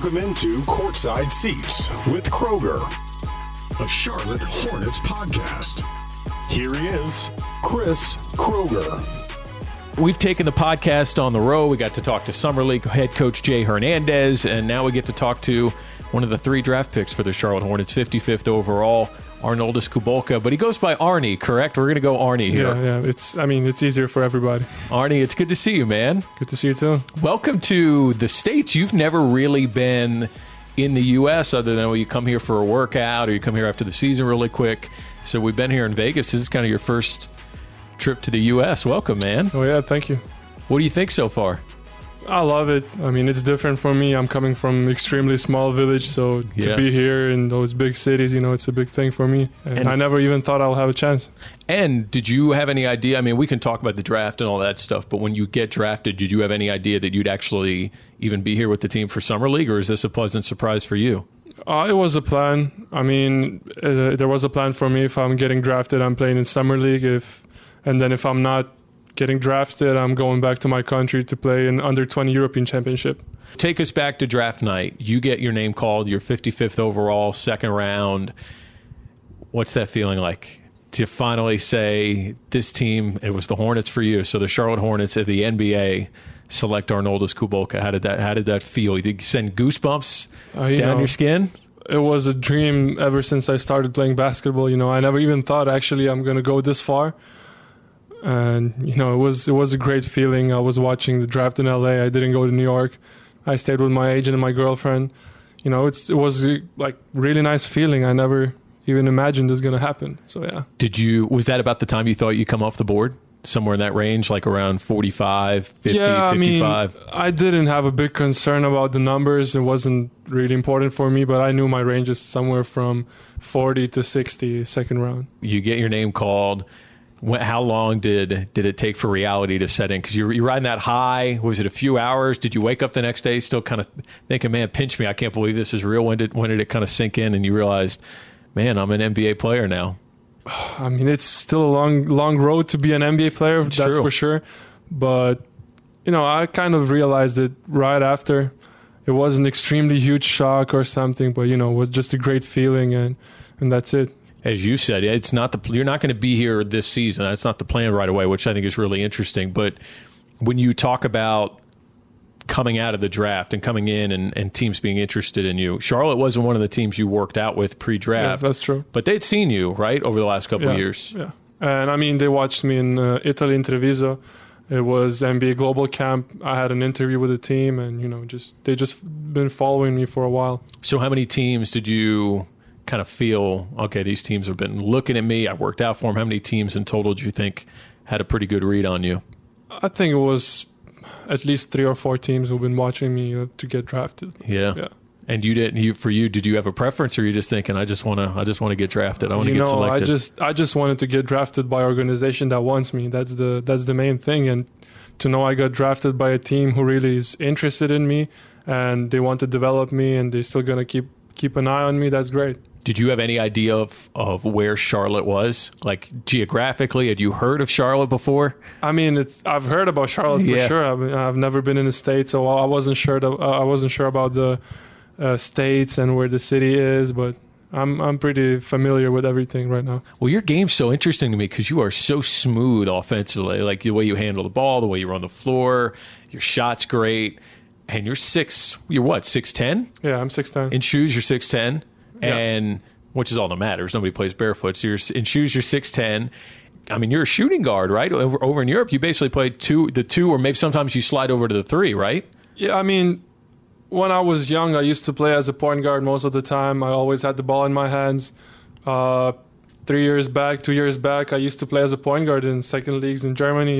Welcome into Courtside Seats with Kroeger, a Charlotte Hornets podcast. Here he is, Chris Kroeger. We've taken the podcast on the road. We got to talk to Summer League head coach Jay Hernandez, and now we get to talk to one of the 3 draft picks for the Charlotte Hornets, 55th overall, Arnoldas Kulboka. But he goes by Arnie, correct? We're going to go Arnie here. Yeah. It's easier for everybody. Arnie, it's good to see you, man. Good to see you too. Welcome to the States. You've never really been in the U.S. other than when you come here for a workout or you come here after the season really quick. So we've been here in Vegas. This is kind of your first trip to the U.S. Welcome, man. Oh, yeah. Thank you. What do you think so far? I love it. I mean, it's different for me. I'm coming from extremely small village, so to be here in those big cities, it's a big thing for me. And I never even thought I'll have a chance. And did you have any idea? I mean, we can talk about the draft and all that stuff, but when you get drafted, did you have any idea that you'd actually even be here with the team for Summer League, or is this a pleasant surprise for you? It was a plan. I mean, there was a plan for me. If I'm getting drafted, I'm playing in Summer League. And then if I'm not getting drafted, I'm going back to my country to play in under-20 European Championship. Take us back to draft night. You get your name called, you're 55th overall, second round. What's that feeling like to finally say this team, it was the Hornets for you, so the Charlotte Hornets of the NBA select Arnoldas Kulboka? How did that feel? Did you send goosebumps down your skin? It was a dream ever since I started playing basketball. I never even thought actually I'm going to go this far. And, it was a great feeling. I was watching the draft in LA. I didn't go to New York. I stayed with my agent and my girlfriend. It was like really nice feeling. I never even imagined this going to happen. So, yeah. Was that about the time you thought you'd come off the board? Somewhere in that range, like around 45, 50, 55? I didn't have a big concern about the numbers. It wasn't really important for me, but I knew my range is somewhere from 40 to 60 second round. You get your name called. How long did it take for reality to set in? Because you're riding that high. Was it a few hours? Did you wake up the next day still kind of thinking, man, pinch me, I can't believe this is real? When did it kind of sink in and you realized, man, I'm an NBA player now? I mean, it's still a long road to be an NBA player, that's true. For sure. But, I kind of realized it right after. It was an extremely huge shock or something, but, it was just a great feeling, and that's it. As you said, it's not you're not going to be here this season. That's not the plan right away, which I think is really interesting. But when you talk about coming out of the draft and coming in and teams being interested in you, Charlotte wasn't one of the teams you worked out with pre-draft. Yeah, that's true. But they'd seen you, right, over the last couple of years. Yeah. And, I mean, they watched me in Italy, in Treviso. It was NBA Global Camp. I had an interview with the team, and, they just been following me for a while. So how many teams did you kind of feel, okay, these teams have been looking at me, I worked out for them? How many teams in total do you think had a pretty good read on you? I think it was at least 3 or 4 teams who've been watching me to get drafted. Yeah. And did you have a preference, or are you just thinking, I just want to get drafted, I want to get selected? I just wanted to get drafted by an organization that wants me. That's the main thing. And to know I got drafted by a team who really is interested in me and they want to develop me and they're still going to keep an eye on me, that's great. Did you have any idea of where Charlotte was? Like geographically, had you heard of Charlotte before? I mean, I've heard about Charlotte for sure. I've never been in the States, so I wasn't sure about the states and where the city is, but I'm pretty familiar with everything right now. Well, your game's so interesting to me because you are so smooth offensively, like the way you handle the ball, the way you run the floor, your shot's great, and you're 6'10"? Yeah, I'm 6'10". In shoes, you're 6'10". And which is all that matters. Nobody plays barefoot. So you're in shoes, you're 6'10". I mean, you're a shooting guard, right? Over in Europe, you basically play the two, or maybe sometimes you slide over to the 3, right? Yeah, I mean, when I was young, I used to play as a point guard most of the time. I always had the ball in my hands. 2 years back, I used to play as a point guard in second leagues in Germany,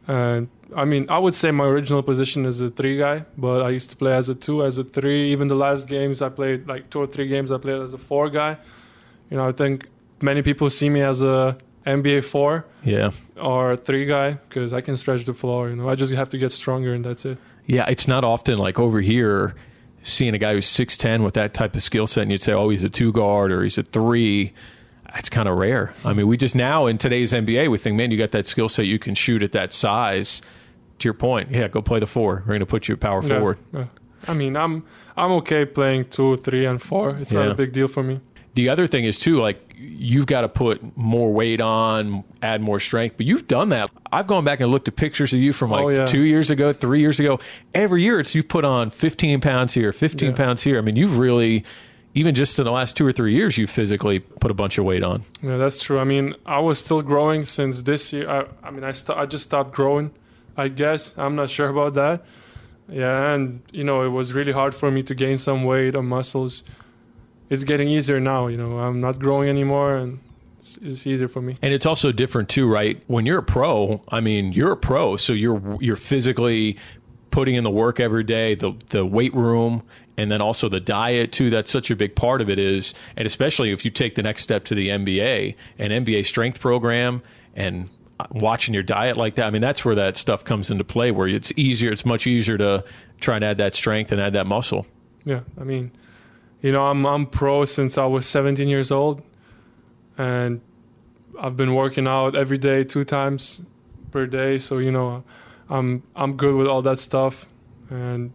And I mean, I would say my original position is a 3 guy, but I used to play as a 2, as a 3. Even the last games I played, like 2 or 3 games, I played as a 4 guy. I think many people see me as a NBA 4 or 3 guy because I can stretch the floor. I just have to get stronger, and that's it. Yeah, it's not often like over here seeing a guy who's 6'10" with that type of skill set, and you'd say, oh, he's a 2 guard or he's a 3. It's kind of rare. I mean, we just now in today's NBA, we think, man, you got that skill set, you can shoot at that size. To your point, go play the 4. We're going to put you at power forward. Yeah. I mean, I'm okay playing 2, 3, and 4. It's not a big deal for me. The other thing is too, like, you've got to put more weight on, add more strength, but you've done that. I've gone back and looked at pictures of you from 2 years ago, 3 years ago. Every year you put on 15 pounds here, 15 pounds here. I mean, you've really, even just in the last 2 or 3 years, you physically put a bunch of weight on. Yeah, that's true. I mean, I was still growing since this year. I just stopped growing, I guess. I'm not sure about that. Yeah, and, it was really hard for me to gain some weight or muscles. It's getting easier now, I'm not growing anymore, and it's easier for me. And it's also different too, right? When you're a pro, you're a pro, so you're physically putting in the work every day, the weight room, and then also the diet too. That's such a big part of it is, and especially if you take the next step to the NBA, an NBA strength program, and watching your diet like that. I mean, that's where that stuff comes into play, where it's much easier to try and add that strength and add that muscle. Yeah, I mean, I'm pro since I was 17 years old, and I've been working out every day 2 times per day. So, I'm good with all that stuff, and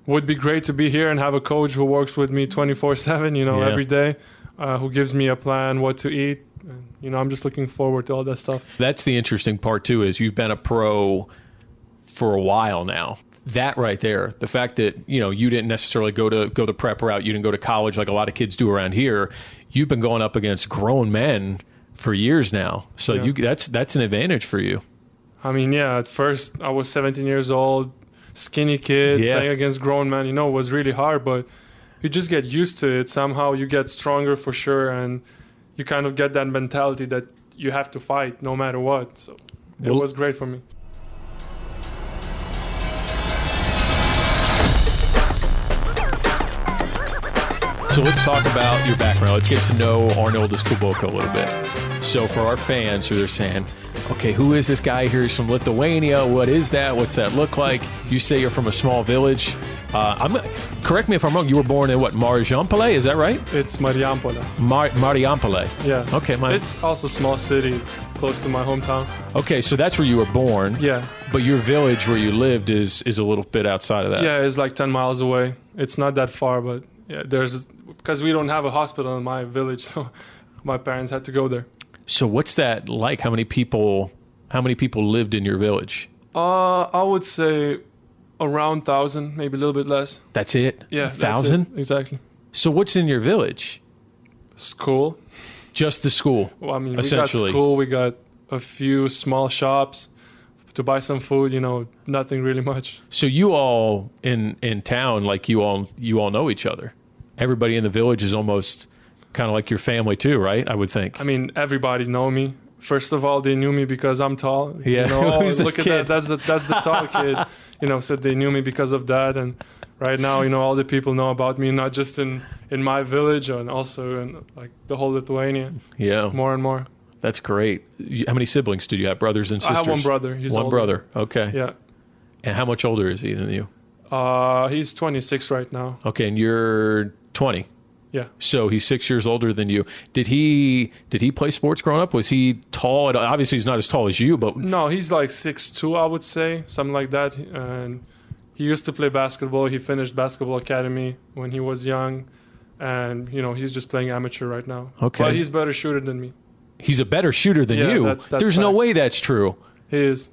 would be great to be here and have a coach who works with me 24/7, every day, who gives me a plan, what to eat. And, I'm just looking forward to all that stuff. That's the interesting part too, is you've been a pro for a while now. That right there, the fact that, you didn't necessarily go the prep route, you didn't go to college like a lot of kids do around here. You've been going up against grown men for years now. So that's an advantage for you. I mean, at first I was 17 years old, skinny kid, playing against grown men, it was really hard, but you just get used to it. Somehow you get stronger for sure, and you kind of get that mentality that you have to fight no matter what. So it was great for me. So let's talk about your background. Let's get to know Arnoldas Kulboka a little bit. So for our fans who are saying, okay, who is this guy here? He's from Lithuania. What is that? What's that look like? You say you're from a small village. Correct me if I'm wrong. You were born in what, Marijampolė? Is that right? It's Marijampolė. Marijampolė. Yeah. Okay. It's also a small city close to my hometown. Okay, so that's where you were born. Yeah. But your village where you lived is a little bit outside of that. Yeah, it's like 10 miles away. It's not that far, but because we don't have a hospital in my village, so my parents had to go there. So what's that like? How many people lived in your village? I would say around 1,000, maybe a little bit less. That's it? Yeah. 1,000? Exactly. So what's in your village? School. Just the school? Well, I mean, essentially. We got school, we got a few small shops to buy some food, nothing really much. So you all in town, like you all know each other. Everybody in the village is almost kind of like your family too, right? I would think. I mean, everybody know me. First of all, they knew me because I'm tall. Yeah. Who's this look kid? at that. That's the tall kid. So they knew me because of that. And right now, all the people know about me, not just in my village, and also in like the whole Lithuania. Yeah. More and more. That's great. How many siblings do you have? Brothers and sisters? I have one brother. He's one older. brother. Okay. Yeah. And how much older is he than you? He's 26 right now. Okay, and you're 20. Yeah. So he's 6 years older than you. Did he play sports growing up? Was he tall? Obviously, he's not as tall as you, but no, he's like 6'2", I would say, something like that. And he used to play basketball. He finished basketball academy when he was young, and he's just playing amateur right now. Okay. But he's a better shooter than me. He's a better shooter than you. That's There's no way that's true. He is.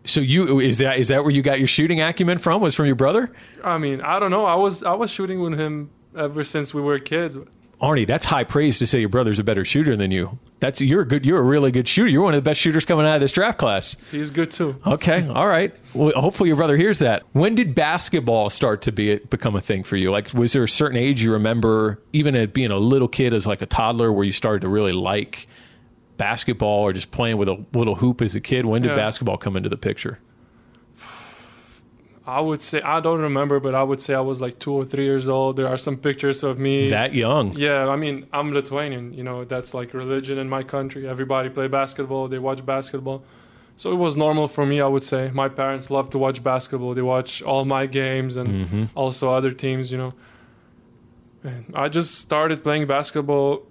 So is that where you got your shooting acumen from? Was from your brother? I mean, I don't know. I was shooting with him ever since we were kids. Arnie, that's high praise to say your brother's a better shooter than you. You're a really good shooter. You're one of the best shooters coming out of this draft class. He's good too. Okay, all right. Well, hopefully your brother hears that. When did basketball start to become a thing for you? Like, was there a certain age you remember, even at being a little kid as like a toddler, where you started to really like basketball or just playing with a little hoop as a kid? When did basketball come into the picture? I would say, I don't remember, but I would say I was like 2 or 3 years old. There are some pictures of me. That young? Yeah, I mean, I'm Lithuanian. That's like religion in my country. Everybody play basketball. They watch basketball. So it was normal for me, I would say. My parents love to watch basketball. They watch all my games and also other teams, And I just started playing basketball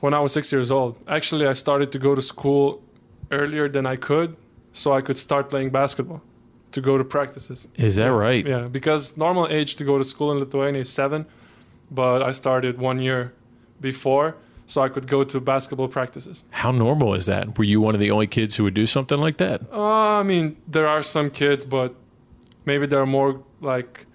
when I was 6 years old. Actually, I started to go to school earlier than I could, so I could start playing basketball. to go to practices. Is that right? Yeah, because normal age to go to school in Lithuania is 7, but I started 1 year before, so I could go to basketball practices. How normal is that? Were you one of the only kids who would do something like that? I mean, there are some kids, but maybe they're more like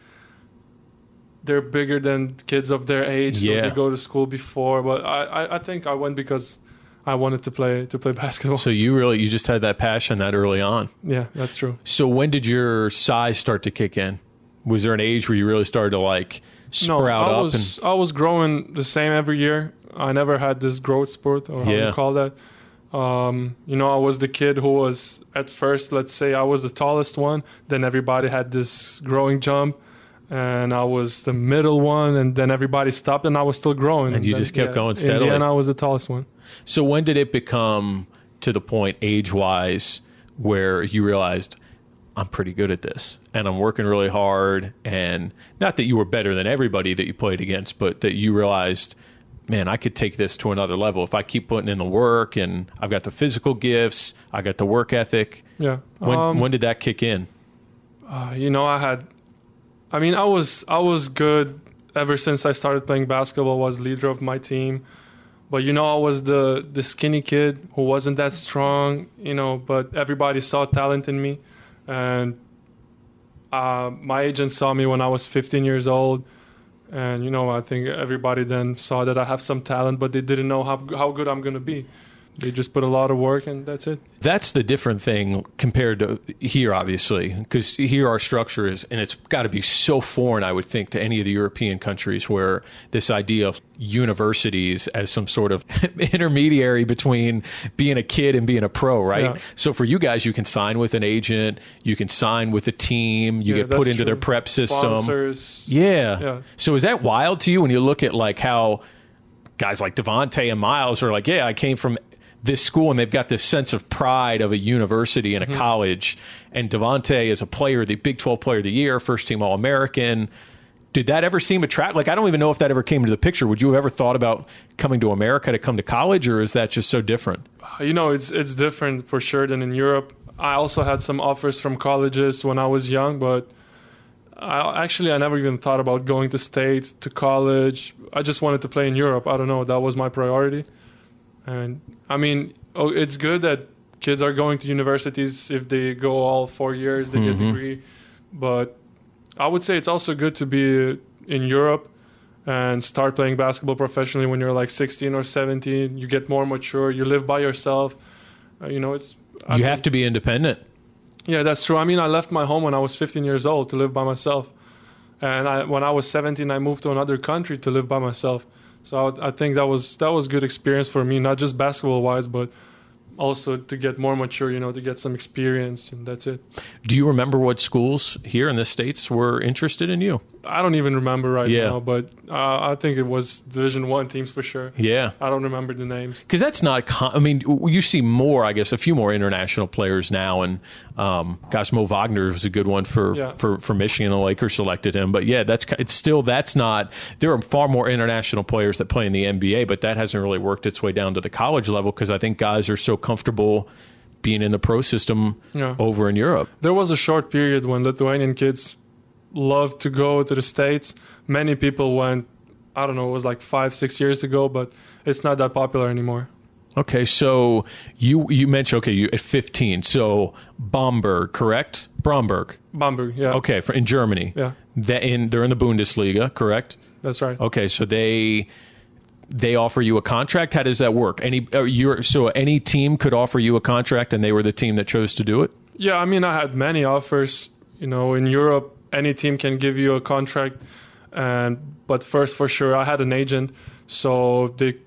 they're bigger than kids of their age, so they go to school before. But I think I went because I wanted to play basketball. So you just had that passion that early on. Yeah, that's true. So when did your size start to kick in? Was there an age where you really started to like sprout up? I was growing the same every year. I never had this growth spurt, or how you call that. I was the kid who was at first, let's say I was the tallest one. Then everybody had this growing jump, and I was the middle one, and then everybody stopped, and I was still growing. And you just kept going steadily. And I was the tallest one. So when did it become to the point age-wise where you realized, I'm pretty good at this and I'm working really hard, and not that you were better than everybody that you played against, but that you realized, man, I could take this to another level if I keep putting in the work, and I've got the physical gifts, I got the work ethic. Yeah. When did that kick in? I was good ever since I started playing basketball. Was leader of my team. But, I was the skinny kid who wasn't that strong, but everybody saw talent in me. And my agent saw me when I was 15 years old. And, I think everybody then saw that I have some talent, but they didn't know how good I'm going to be. They just put a lot of work, and that's it. That's the different thing compared to here, obviously, because here our structure is, and it's got to be so foreign, I would think, to any of the European countries, where this idea of universities as some sort of intermediary between being a kid and being a pro, right? Yeah. So for you guys, you can sign with an agent, you can sign with a team, you get put into their prep system. Sponsors. Yeah. So is that wild to you when you look at like how guys like Devontae and Miles are like, yeah, I came from this school, and they've got this sense of pride of a university and a college. And Devontae is a player, the Big 12 Player of the Year, first team All-American. Did that ever seem attractive? Like, I don't even know if that ever came into the picture. Would you have ever thought about coming to America to come to college, or is that just so different? It's different for sure than in Europe. I also had some offers from colleges when I was young, but I never even thought about going to States, to college. I just wanted to play in Europe. I don't know. That was my priority. And it's good that kids are going to universities. If they go all 4 years, they get a degree. But I would say it's also good to be in Europe and start playing basketball professionally when you're like 16 or 17. You get more mature. You live by yourself. You have to be independent. Yeah, that's true. I left my home when I was 15 years old to live by myself. And when I was 17, I moved to another country to live by myself. So I think that was good experience for me, not just basketball-wise, but also to get more mature, to get some experience, and that's it. Do you remember what schools here in the States were interested in you? I don't even remember now, but I think it was Division I teams for sure. Yeah. I don't remember the names. Because that's not, you see more, I guess, a few more international players now, and Mo Wagner was a good one for Michigan. The Lakers selected him. But yeah, that's not, there are far more international players that play in the NBA, but that hasn't really worked its way down to the college level, because I think guys are so comfortable being in the pro system over in Europe. There was a short period when Lithuanian kids loved to go to the States. Many people went, I don't know, it was like 5-6 years ago, but it's not that popular anymore. Okay, so you mentioned, you at 15, so Bamberg, correct? Bamberg, yeah. Okay, in Germany. Yeah. They're in the Bundesliga, correct? That's right. Okay, so they offer you a contract? How does that work? Any team could offer you a contract, and they were the team that chose to do it? Yeah, I had many offers. In Europe, any team can give you a contract, but first, for sure, I had an agent, so they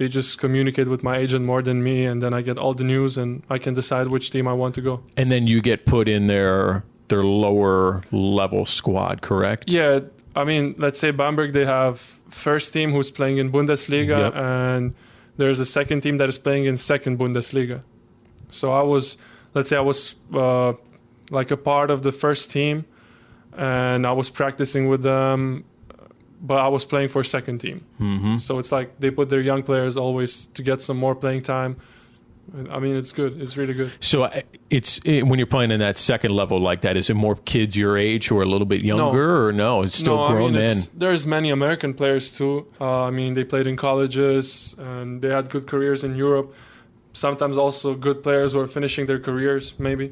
just communicate with my agent more than me, and then I get all the news, and I can decide which team I want to go. And then you get put in their lower level squad, correct? Yeah, let's say Bamberg, they have first team who's playing in Bundesliga, and there's a second team that is playing in second Bundesliga. So I was like a part of the first team, and I was practicing with them, but I was playing for second team. Mm-hmm. So it's like they put their young players always to get some more playing time. I mean, it's good. It's really good. So when you're playing in that second level like that, is it more kids your age who are a little bit younger, or no? It's still grown men. There's many American players too. I mean, they played in colleges and they had good careers in Europe. Sometimes also good players who are finishing their careers, maybe.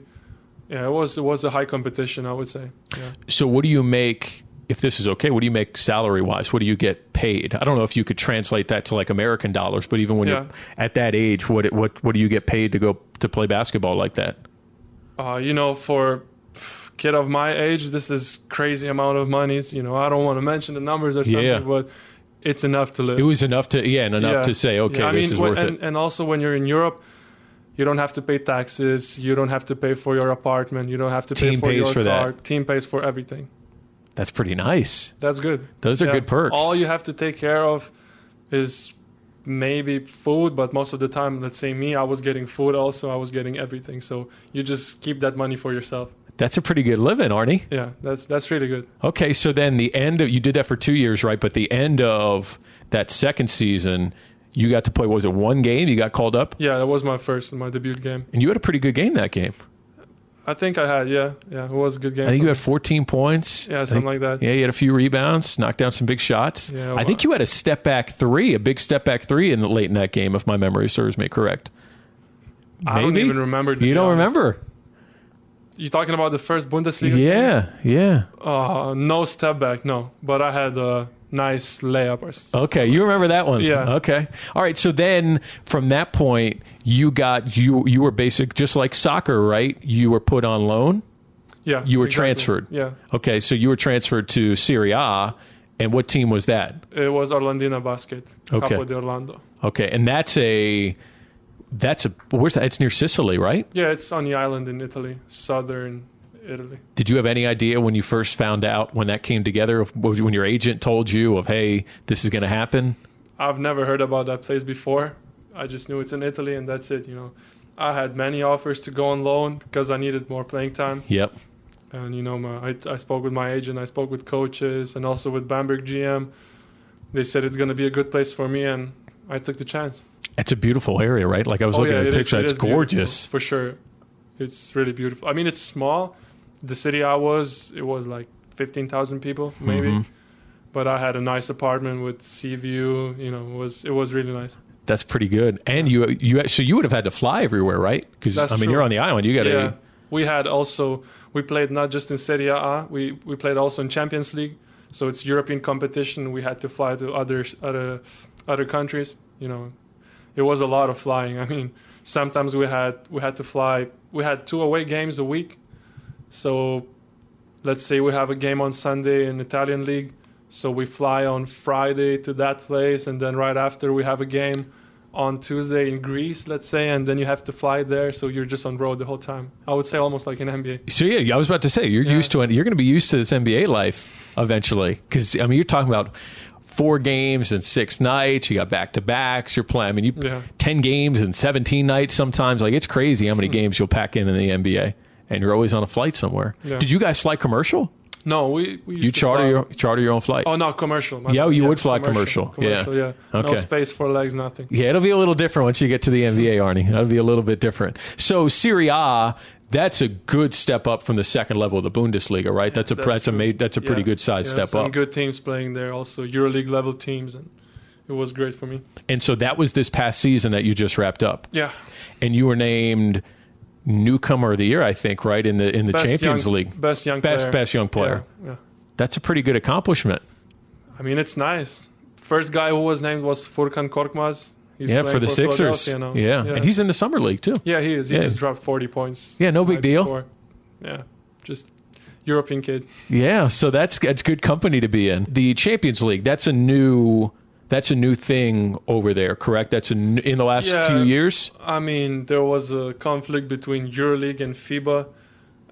Yeah, it was a high competition, I would say. Yeah. So what do you make? If this is okay, what do you make salary-wise? What do you get paid? I don't know if you could translate that to like American dollars, but even when you're at that age, what do you get paid to go to play basketball like that? For a kid of my age, this is crazy amount of monies. I don't want to mention the numbers or something, but it's enough to live. It was enough to, to say, okay, this is worth it. And also when you're in Europe, you don't have to pay taxes. You don't have to pay for your apartment. You don't have to pay for your car. That. Team pays for everything. That's pretty nice. That's good. Those are good perks. All you have to take care of is maybe food, but most of the time, let's say me, I was getting food also. I was getting everything. So you just keep that money for yourself. That's a pretty good living, Arnie. Yeah, that's really good. Okay, so then you did that for 2 years, right? But the end of that second season, you got to play, was it one game? You got called up? Yeah, that was my debut game. And you had a pretty good game that game. I think I had, yeah. It was a good game. I think you had 14 points. Yeah, something like that. Yeah, you had a few rebounds, knocked down some big shots. Yeah, I think you had a big step back three late in that game, if my memory serves me correct. Maybe? I don't even remember. You don't remember? You talking about the first Bundesliga game? Yeah. No step back, no. But I had a nice layup. Okay, you remember that one? Yeah. Okay. All right, so then from that point, you were basic, just like soccer, right? You were put on loan? Yeah. You were transferred? Yeah. Okay, so you were transferred to Serie A, and what team was that? It was Orlandina Basket, okay. Capo di Orlando. Okay, and where's that? It's near Sicily, right? Yeah, it's on the island in Italy, southern Italy. Did you have any idea when you first found out, when that came together, when your agent told you of, hey, this is going to happen? I've never heard about that place before. I just knew it's in Italy and that's it. I had many offers to go on loan because I needed more playing time. Yep. And I spoke with my agent, I spoke with coaches, and also with Bamberg GM. They said it's going to be a good place for me, and I took the chance. It's a beautiful area, right? Like I was looking at the picture. It's gorgeous. For sure. It's really beautiful. I mean, it's small. The city it was like 15,000 people, maybe. Mm-hmm. But I had a nice apartment with sea view. It was really nice. That's pretty good. And you would have had to fly everywhere, right? Because you're on the island. You got to. Yeah. We played not just in Serie A. We played also in Champions League. So it's European competition. We had to fly to other countries. It was a lot of flying. I mean, sometimes we had to fly. We had 2 away games a week. So let's say we have a game on Sunday in Italian league. So we fly on Friday to that place, and then right after we have a game on Tuesday in Greece, let's say, and then you have to fly there. So you're just on road the whole time. I would say almost like an NBA. So yeah, I was about to say you're used to it. You're going to be used to this NBA life eventually, because I mean you're talking about 4 games and 6 nights. You got back-to-backs. You're playing. I mean, 10 games and 17 nights sometimes. Like it's crazy how many games you'll pack in the NBA, and you're always on a flight somewhere. Yeah. Did you guys fly commercial? No, we used to charter your own flight. Oh no, commercial. You would fly commercial. Yeah. Okay. No space for legs, nothing. Yeah, it'll be a little different once you get to the NBA, Arnie. That'll be a little bit different. So Serie A, that's a good step up from the second level of the Bundesliga, right? That's a pretty good size step some up. Good teams playing there, also EuroLeague level teams, and it was great for me. And so that was this past season that you just wrapped up. Yeah. And you were named newcomer of the year, I think, right, in the Champions League. Best young player. Yeah. That's a pretty good accomplishment. I mean, it's nice. First guy who was named was Furkan Korkmaz. He's for the Sixers. Now. Yeah, and he's in the summer league too. Yeah, he is. He just dropped 40 points. Yeah, no big deal. Before. Yeah, just European kid. Yeah, so that's good company to be in. The Champions League, that's a new thing over there, correct? That's in the last few years? I mean, there was a conflict between EuroLeague and FIBA,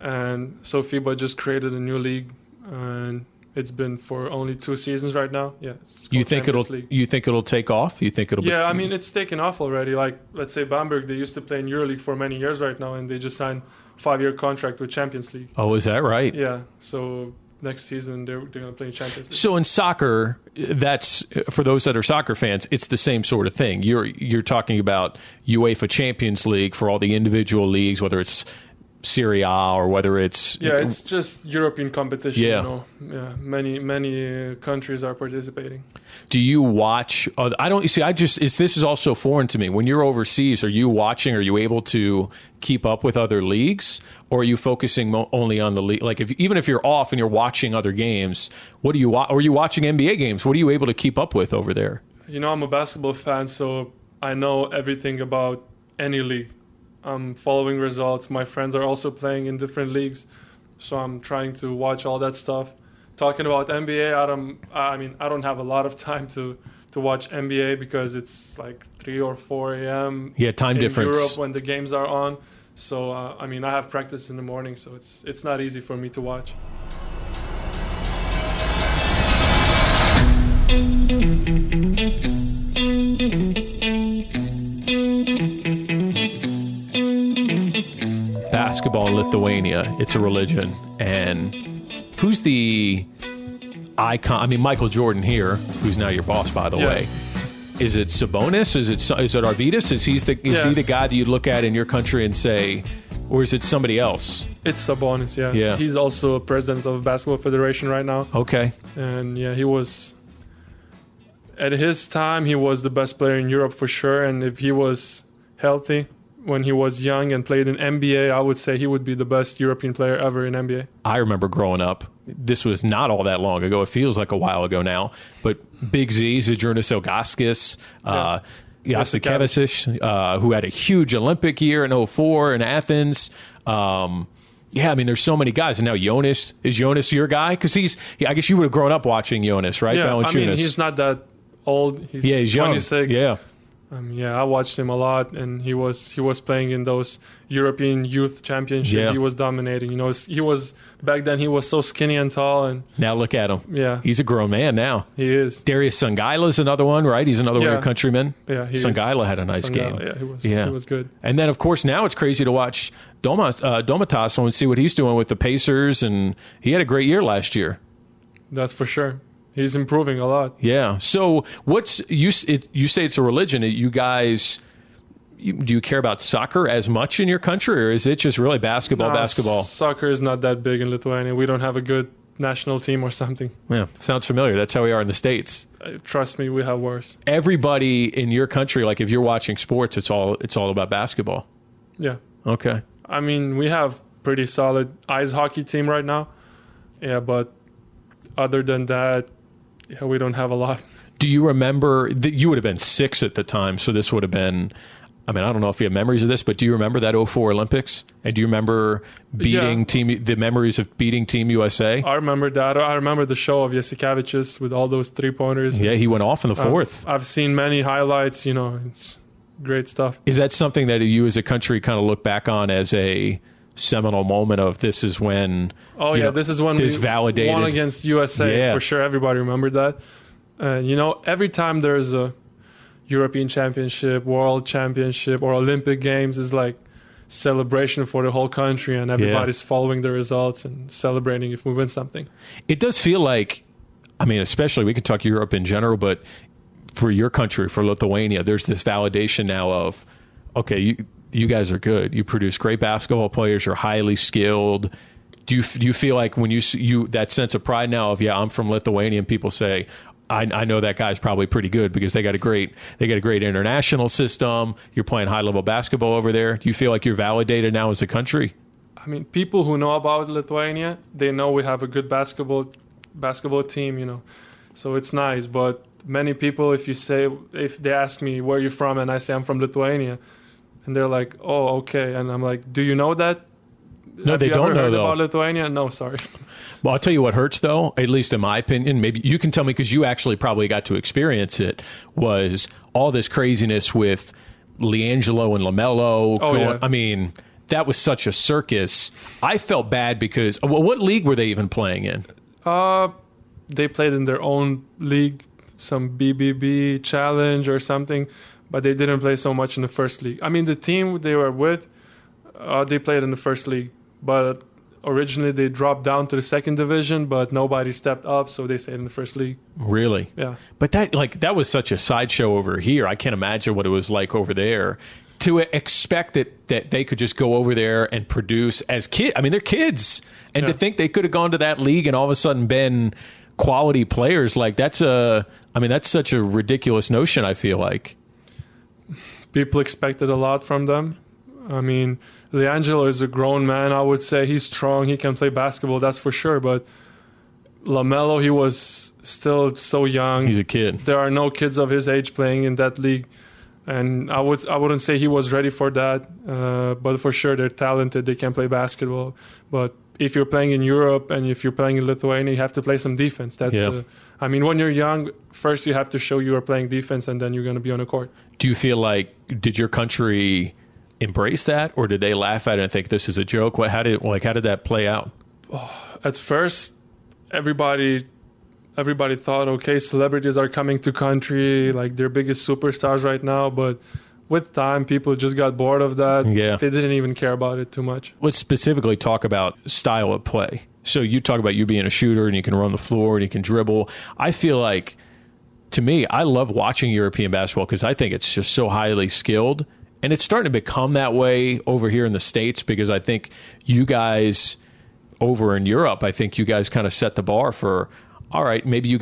and so FIBA just created a new league, and it's been for only 2 seasons right now. Yeah. You think it'll take off? You think it'll be? Yeah, I mean, it's taken off already. Like, let's say Bamberg, they used to play in EuroLeague for many years right now, and they just signed a 5-year contract with Champions League. Oh, is that right? Yeah. So next season they're going to play in Champions League. So in soccer, that's for those that are soccer fans, it's the same sort of thing. You're talking about UEFA Champions League for all the individual leagues, whether it's Serie A or whether it's it's just European competition. Yeah. You know? Yeah, many countries are participating. Do you watch? I don't see. This is also foreign to me. When you're overseas, are you watching? Are you able to keep up with other leagues, or are you focusing only on the league? Like, even if you're off and you're watching other games, what do you watch? Or are you watching NBA games? What are you able to keep up with over there? You know, I'm a basketball fan, so I know everything about any league. I'm following results. My friends are also playing in different leagues, so I'm trying to watch all that stuff. Talking about NBA, I don't have a lot of time to watch NBA because it's like 3 or 4 a.m. Yeah, time in difference. Europe when the games are on. So I have practice in the morning, so it's not easy for me to watch. Basketball in Lithuania, it's a religion. And who's the icon? I mean, Michael Jordan here, who's now your boss, by the way. Is it Sabonis? Is it Arvydas? Is he the guy that you look at in your country and say, or is it somebody else? It's Sabonis, yeah. Yeah. He's also president of Basketball Federation right now. Okay. And yeah, he was, at his time, he was the best player in Europe for sure. And if he was healthy when he was young and played in NBA, I would say he would be the best European player ever in NBA. I remember growing up. This was not all that long ago. It feels like a while ago now. But Big Z, Zydrunas Ilgauskas, Jasikevičius, who had a huge Olympic year in 2004 in Athens. Yeah, I mean, there's so many guys. And now Jonas. Is Jonas your guy? Because I guess you would have grown up watching Jonas, right? Yeah, I mean, he's not that old. He's young. 26. Yeah. I watched him a lot, and he was playing in those European Youth Championships. Yeah. He was dominating. You know, he was back then. He was so skinny and tall, and now look at him. Yeah, he's a grown man now. He is. Darius Sangaila is another one, right? He's another one of your countrymen. Yeah, Sangaila had a nice game. Yeah, he was good. And then, of course, now it's crazy to watch Domatas and see what he's doing with the Pacers, and he had a great year last year. That's for sure. He's improving a lot. Yeah. So you say it's a religion. You guys, do you care about soccer as much in your country, or is it just really basketball? Soccer is not that big in Lithuania. We don't have a good national team or something. Yeah, sounds familiar. That's how we are in the States. Trust me, we have worse. Everybody in your country, like if you're watching sports, it's all about basketball. Yeah. Okay. I mean, we have pretty solid ice hockey team right now. Yeah, but other than that, yeah, we don't have a lot. Do you remember that you would have been 6 at the time? So this would have been, I mean, I don't know if you have memories of this, but do you remember that 2004 Olympics? And do you remember the memories of beating Team USA? I remember that. I remember the show of Jasikevičius with all those 3-pointers. Yeah, he went off in the fourth. I've seen many highlights. You know, it's great stuff. Is that something that you as a country kind of look back on as a seminal moment of this is when this is when we validated won against USA for sure. Everybody remembered that. You know, every time there's a European Championship, World Championship, or Olympic Games, is like celebration for the whole country, and everybody's following the results and celebrating if we win something. It does feel like, I mean, especially we could talk Europe in general, but for your country, for Lithuania, there's this validation now of, okay, you guys are good. You produce great basketball players. You're highly skilled. Do you feel like when you that sense of pride now of, I'm from Lithuania, and people say, I know that guy's probably pretty good because they got a great international system. You're playing high level basketball over there. Do you feel like you're validated now as a country? I mean, people who know about Lithuania, they know we have a good basketball team, you know. So it's nice. But many people, if they ask me where you're from, and I say I'm from Lithuania, and they're like, "Oh, okay," and I'm like, "Do you know that?" No, they don't know though. About Lithuania? No, sorry. Well, I'll tell you what hurts, though, at least in my opinion, maybe you can tell me because you actually probably got to experience it, was all this craziness with LiAngelo and LaMelo. I mean, that was such a circus. I felt bad because, what league were they even playing in? They played in their own league, some BBB challenge or something, but they didn't play so much in the first league. I mean, the team they were with, they played in the first league, but originally they dropped down to the second division, but nobody stepped up, so they stayed in the first league. Really? Yeah. But that was such a sideshow over here. I can't imagine what it was like over there. To expect that they could just go over there and produce as kids. I mean, they're kids. And to think they could have gone to that league and all of a sudden been quality players, like that's such a ridiculous notion, I feel like. People expected a lot from them. I mean, LiAngelo is a grown man, I would say. He's strong. He can play basketball, that's for sure. But LaMelo, he was still so young. He's a kid. There are no kids of his age playing in that league. And I wouldn't say he was ready for that. But for sure, they're talented. They can play basketball. But if you're playing in Europe and if you're playing in Lithuania, you have to play some defense. I mean, when you're young, first you have to show you are playing defense, and then you're going to be on the court. Do you feel like, did your country embrace that, or did they laugh at it and think this is a joke? How did that play out? At first, everybody thought, okay, celebrities are coming to country, like they're biggest superstars right now. But with time, people just got bored of that. Yeah. They didn't even care about it too much. Let's specifically talk about style of play. So you talk about you being a shooter and you can run the floor and you can dribble. I feel like, to me, I love watching European basketball because I think it's just so highly skilled. And it's starting to become that way over here in the States because I think you guys over in Europe, I think you guys kind of set the bar for, all right, maybe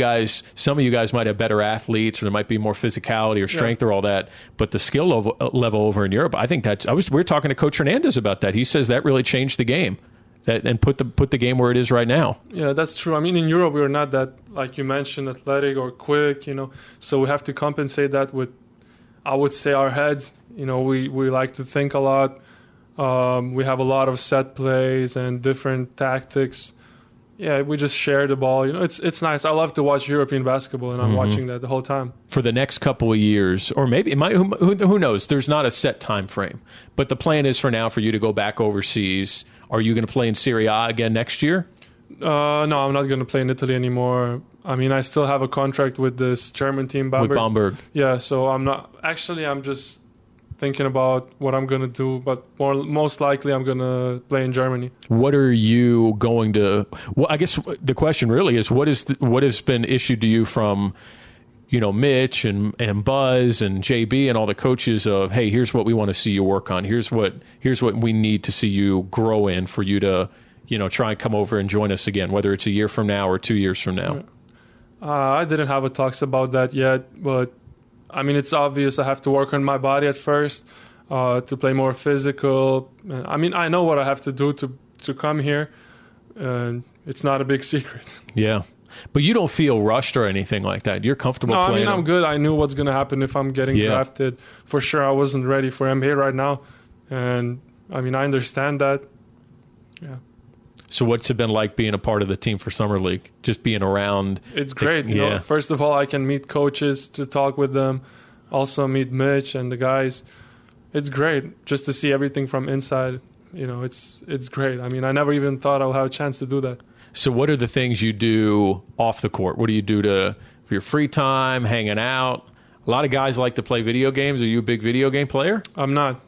some of you guys might have better athletes or there might be more physicality or strength or all that. But the skill level over in Europe, I think we were talking to Coach Hernandez about that. He says that really changed the game and put the game where it is right now. Yeah, that's true. I mean, in Europe, we're not that, like you mentioned, athletic or quick, so we have to compensate that with, I would say, our heads. We like to think a lot. We have a lot of set plays and different tactics. Yeah, we just share the ball. It's nice. I love to watch European basketball, and I'm watching that the whole time. For the next couple of years, or maybe it might. Who knows? There's not a set time frame, but the plan is for now for you to go back overseas. Are you going to play in Serie A again next year? No, I'm not going to play in Italy anymore. I mean, I still have a contract with this German team, Bamberg. With Bamberg. Yeah, so I'm not. Actually, I'm just thinking about what I'm going to do, but most likely I'm going to play in Germany. What are you going to... Well, I guess the question really is, what has been issued to you from, Mitch and Buzz and JB and all the coaches of, hey, here's what we want to see you work on. Here's what we need to see you grow in for you to, try and come over and join us again, whether it's a year from now or 2 years from now. I didn't have a talks about that yet, but I mean, it's obvious I have to work on my body at first to play more physical. I mean, I know what I have to do to come here, and it's not a big secret. Yeah. But you don't feel rushed or anything like that. You're comfortable playing. No, I mean, I'm good. I knew what's going to happen if I'm getting drafted. For sure, I wasn't ready for NBA right now. And, I mean, I understand that. Yeah. So what's it been like being a part of the team for Summer League? Just being around? It's great. You know, first of all, I can meet coaches to talk with them. Also meet Mitch and the guys. It's great just to see everything from inside. It's great. I mean, I never even thought I'll have a chance to do that. So what are the things you do off the court? What do you do for your free time, hanging out? A lot of guys like to play video games. Are you a big video game player? I'm not.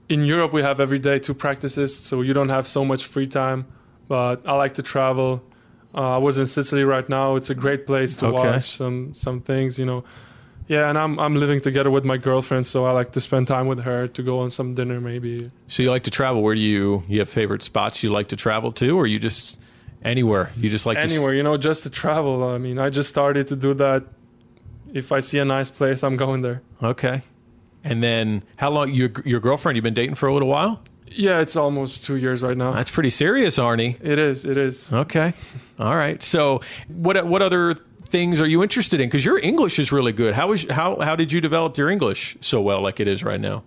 In Europe, we have every day 2 practices, so you don't have so much free time. But I like to travel. I was in Sicily right now. It's a great place to watch some things, Yeah, and I'm living together with my girlfriend, so I like to spend time with her to go on some dinner maybe. So you like to travel. Where do you have favorite spots you like to travel to, or you just anywhere? You just like anywhere, just to travel. I mean, I just started to do that. If I see a nice place, I'm going there. Okay. And then how long, your girlfriend, you've been dating for a little while? Yeah, it's almost 2 years right now. That's pretty serious, Arnie. It is. Okay. All right. So what other things are you interested in? Because your English is really good. How did you develop your English so well like it is right now?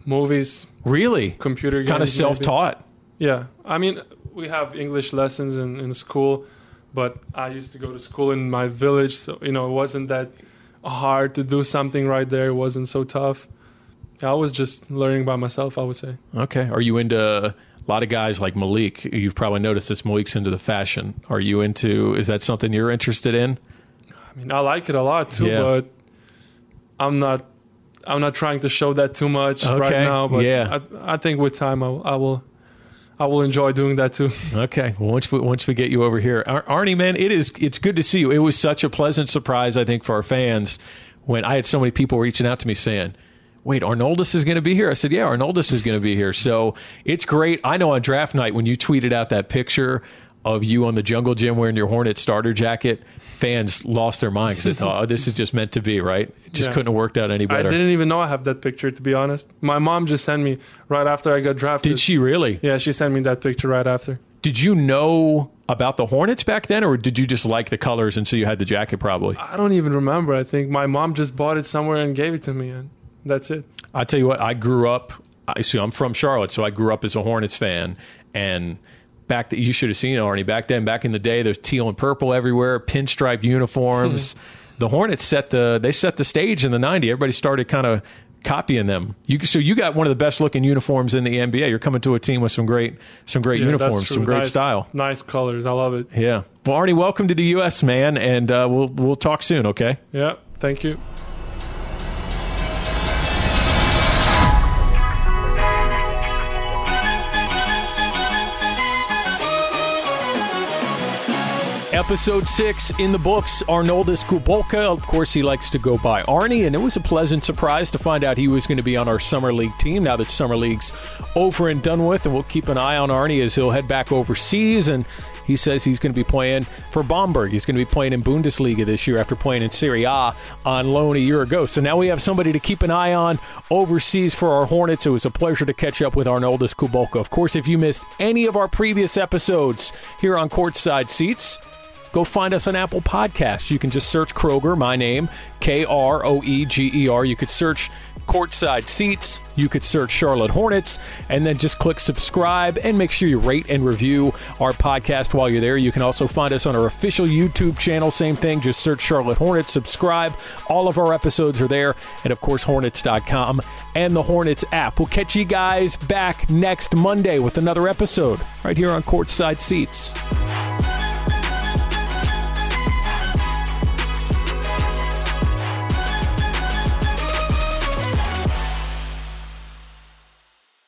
Movies. Really? Computer games. Kind of self-taught? Maybe. Yeah. I mean, we have English lessons in school, but I used to go to school in my village, so, it wasn't that hard to do something right there. It wasn't so tough. I was just learning by myself, I would say. Okay. Are you into a lot of guys like Malik? You've probably noticed this. Malik's into the fashion. Is that something you're interested in? I mean, I like it a lot too, but I'm not I'm not trying to show that too much right now, but I think with time I will enjoy doing that too. Okay. Well, once we get you over here, Arnie, man, it's good to see you. It was such a pleasant surprise, I think, for our fans when I had so many people reaching out to me saying, wait, Arnoldas is going to be here? I said, yeah, Arnoldas is going to be here. So it's great. I know on draft night when you tweeted out that picture of you on the jungle gym wearing your Hornet starter jacket, fans lost their mind because they thought, oh, this is just meant to be, right? It just couldn't have worked out any better. I didn't even know I have that picture, to be honest. My mom just sent me right after I got drafted. Did she really? Yeah, she sent me that picture right after. Did you know about the Hornets back then, or did you just like the colors and so you had the jacket probably? I don't even remember. I think my mom just bought it somewhere and gave it to me, and that's it. I tell you what, I grew up, I'm from Charlotte, so I grew up as a Hornets fan, and you should have seen it, Arnie. Back in the day, there's teal and purple everywhere, pinstripe uniforms. The Hornets set the stage in the 90s. Everybody started kind of copying them. So you got one of the best looking uniforms in the NBA. You're coming to a team with some great uniforms, some great style. Nice colors. I love it. Yeah. Well, Arnie, welcome to the U.S., man, and we'll talk soon, okay? Yeah. Thank you. Episode 6 in the books. Arnoldas Kulboka, of course, he likes to go by Arnie, and it was a pleasant surprise to find out he was going to be on our Summer League team now that Summer League's over and done with, and we'll keep an eye on Arnie as he'll head back overseas, and he says he's going to be playing for Bamberg. He's going to be playing in Bundesliga this year after playing in Serie A on loan a year ago. So now we have somebody to keep an eye on overseas for our Hornets. It was a pleasure to catch up with Arnoldas Kulboka. Of course, if you missed any of our previous episodes here on Courtside Seats, go find us on Apple Podcasts. You can just search Kroeger, my name, Kroeger. You could search Courtside Seats. You could search Charlotte Hornets, and then just click subscribe and make sure you rate and review our podcast while you're there. You can also find us on our official YouTube channel. Same thing. Just search Charlotte Hornets. Subscribe. All of our episodes are there. And, of course, Hornets.com and the Hornets app. We'll catch you guys back next Monday with another episode right here on Courtside Seats.